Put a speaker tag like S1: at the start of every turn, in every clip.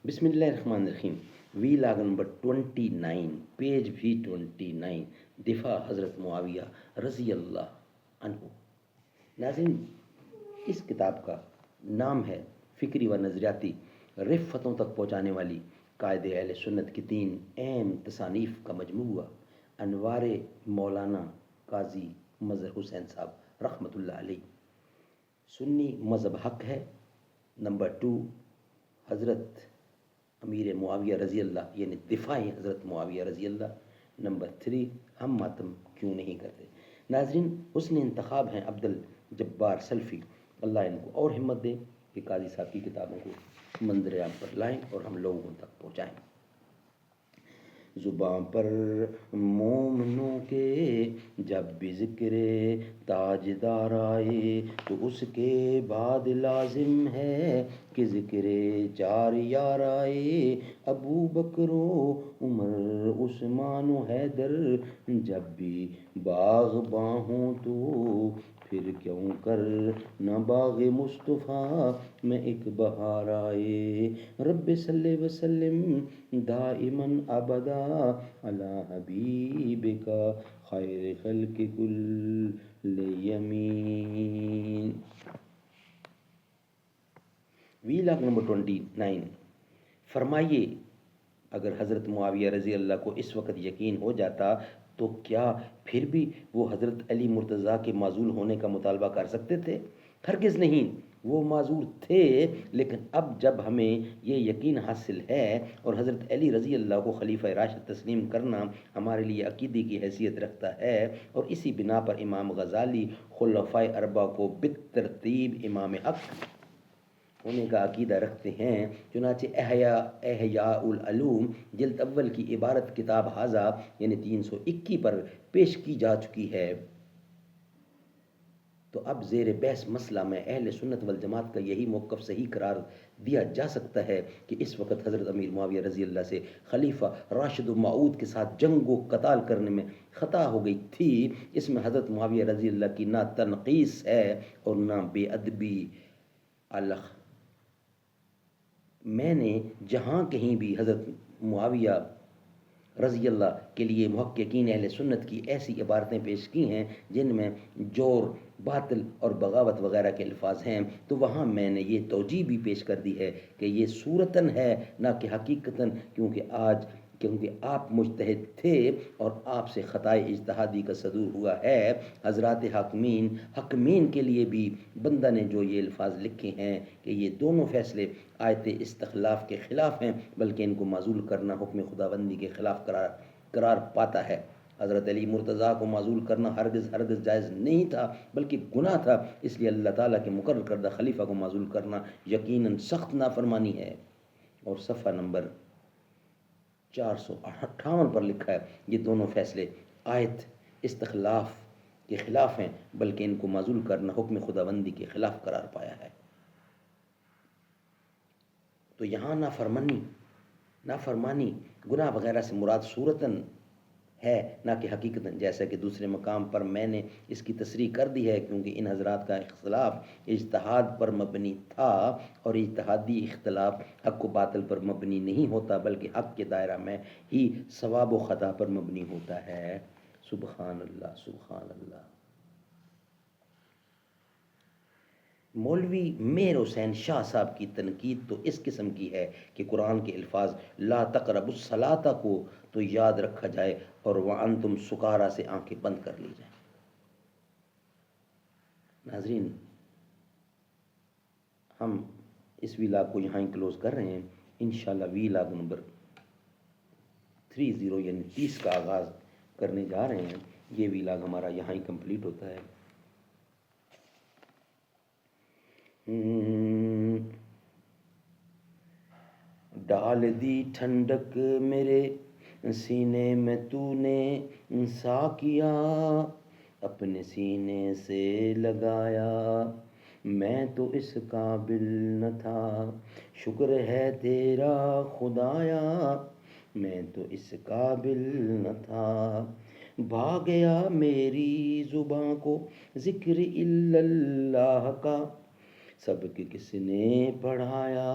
S1: بسم اللہ الرحمن الرحیم. وی لاگ نمبر 29، پیج بھی 29، دفاع حضرت معاویہ رضی اللہ عنہ. ناظرین، اس کتاب کا نام ہے فکری و نظریاتی رفتوں تک پہنچانے والی قائد اہل سنت کی 3 اہم تصانیف کا مجموعہ. انوار مولانا قاضی مظہر حسین صاحب رحمۃ اللہ علیہ. سنی مذہب حق ہے. نمبر 2، حضرت امیر معاویہ رضی اللہ، یعنی دفاع حضرت معاویہ رضی اللہ. نمبر 3، ہم ماتم کیوں نہیں کرتے. ناظرین، حسن انتخاب ہیں عبد الجبار سلفی، اللہ ان کو اور ہمت دے کہ قاضی صاحب کی کتابوں کو منظر عام پر لائیں اور ہم لوگوں تک پہنچائیں. زباں پر مومنوں کے جب بھی ذکر تاجدار آئے تو اس کے بعد لازم ہے کہ ذکر 4 یار آئے. ابو بکر و عمر عثمان و حیدر جب بھی باغباں ہوں تو پھر کیوں کر نہ باغ مصطفیٰ میں ایک بہار آئے. رب صلی وسلم دائماً ابدا علی حبیبک خیر خلق کل یمین. وی لاگ نمبر 29. فرمائیے، اگر حضرت معاویہ رضی اللہ کو اس وقت یقین ہو جاتا تو کیا پھر بھی وہ حضرت علی مرتضیٰ کے معزول ہونے کا مطالبہ کر سکتے تھے؟ ہرگز نہیں. وہ معذور تھے، لیکن اب جب ہمیں یہ یقین حاصل ہے اور حضرت علی رضی اللہ کو خلیفہ راشد تسلیم کرنا ہمارے لیے عقیدے کی حیثیت رکھتا ہے، اور اسی بنا پر امام غزالی خلفائے اربعہ کو بالترتیب امام حق ہونے کا عقیدہ رکھتے ہیں. چنانچہ احیاء العلوم جلد اول کی عبارت کتاب ھذا یعنی 321 پر پیش کی جا چکی ہے. تو اب زیر بحث مسئلہ میں اہل سنت والجماعت کا یہی موقف صحیح قرار دیا جا سکتا ہے کہ اس وقت حضرت امیر معاویہ رضی اللہ سے خلیفہ راشد و معود کے ساتھ جنگ و قتال کرنے میں خطا ہو گئی تھی. اس میں حضرت معاویہ رضی اللہ کی نہ تنقیص ہے اور نہ بے ادبی. میں نے جہاں کہیں بھی حضرت معاویہ رضی اللہ کے لیے محققین اہل سنت کی ایسی عبارتیں پیش کی ہیں جن میں جور، باطل اور بغاوت وغیرہ کے الفاظ ہیں، تو وہاں میں نے یہ توجیہ بھی پیش کر دی ہے کہ یہ صورتاً ہے نہ کہ حقیقتاً، کیونکہ آپ مجتہد تھے اور آپ سے خطائے اجتہادی کا صدور ہوا ہے. حضرات حکمین کے لیے بھی بندہ نے جو یہ الفاظ لکھے ہیں کہ یہ دونوں فیصلے آیت استخلاف کے خلاف ہیں، بلکہ ان کو معزول کرنا حکم خداوندی کے خلاف قرار پاتا ہے. حضرت علی مرتضیٰ کو معزول کرنا ہرگز جائز نہیں تھا، بلکہ گناہ تھا. اس لیے اللہ تعالیٰ کے مقرر کردہ خلیفہ کو معزول کرنا یقیناً سخت نافرمانی ہے. اور صفحہ نمبر 458 پر لکھا ہے، یہ دونوں فیصلے آیت استخلاف کے خلاف ہیں، بلکہ ان کو معزول کرنا حکم خداوندی کے خلاف قرار پایا ہے. تو یہاں نافرمانی گناہ وغیرہ سے مراد صورتاً ہے نہ کہ حقیقتاً، جیسا کہ دوسرے مقام پر میں نے اس کی تصریح کر دی ہے. کیونکہ ان حضرات کا اختلاف اجتہاد پر مبنی تھا، اور اجتہادی اختلاف حق و باطل پر مبنی نہیں ہوتا، بلکہ حق کے دائرہ میں ہی صواب و خطا پر مبنی ہوتا ہے. سبحان اللہ، سبحان اللہ. مولوی مہر حسین شاہ صاحب کی تنقید تو اس قسم کی ہے کہ قرآن کے الفاظ لا تقربوا الصلاۃ کو تو یاد رکھا جائے اور وانتم سکارا سے آنکھیں بند کر لی جائیں. ناظرین، ہم اس ویلاگ کو یہاں ہی کلوز کر رہے ہیں. انشاءاللہ ویلاگ نمبر 30 یعنی 30 کا آغاز کرنے جا رہے ہیں. یہ ویلاگ ہمارا یہاں ہی کمپلیٹ ہوتا ہے. ڈال دی ٹھنڈک میرے سینے میں تو نے ساقیا، اپنے سینے سے لگایا. میں تو اس قابل نہ تھا، شکر ہے تیرا خدایا. میں تو اس قابل نہ تھا، بھاگ گیا میری زباں کو ذکر الا اللہ کا، سبق کس نے پڑھایا.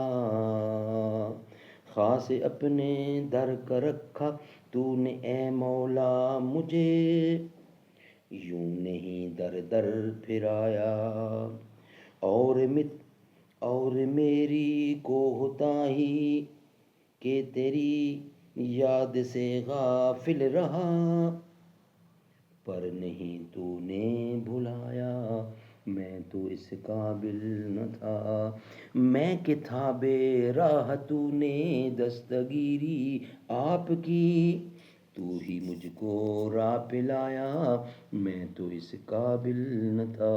S1: خاص اپنے در کا رکھا تو نے اے مولا مجھے، یوں نہیں در در پھرایا، اور میری کوتاہی کہ تیری یاد سے غافل رہا، پر نہیں تو نے بھلایا، میں تو اس قابل نہ تھا، میں کہ تھا بے راہ تو نے دستگیری آپ کی، تو ہی مجھ کو راہ پلایا، میں تو اس قابل نہ تھا۔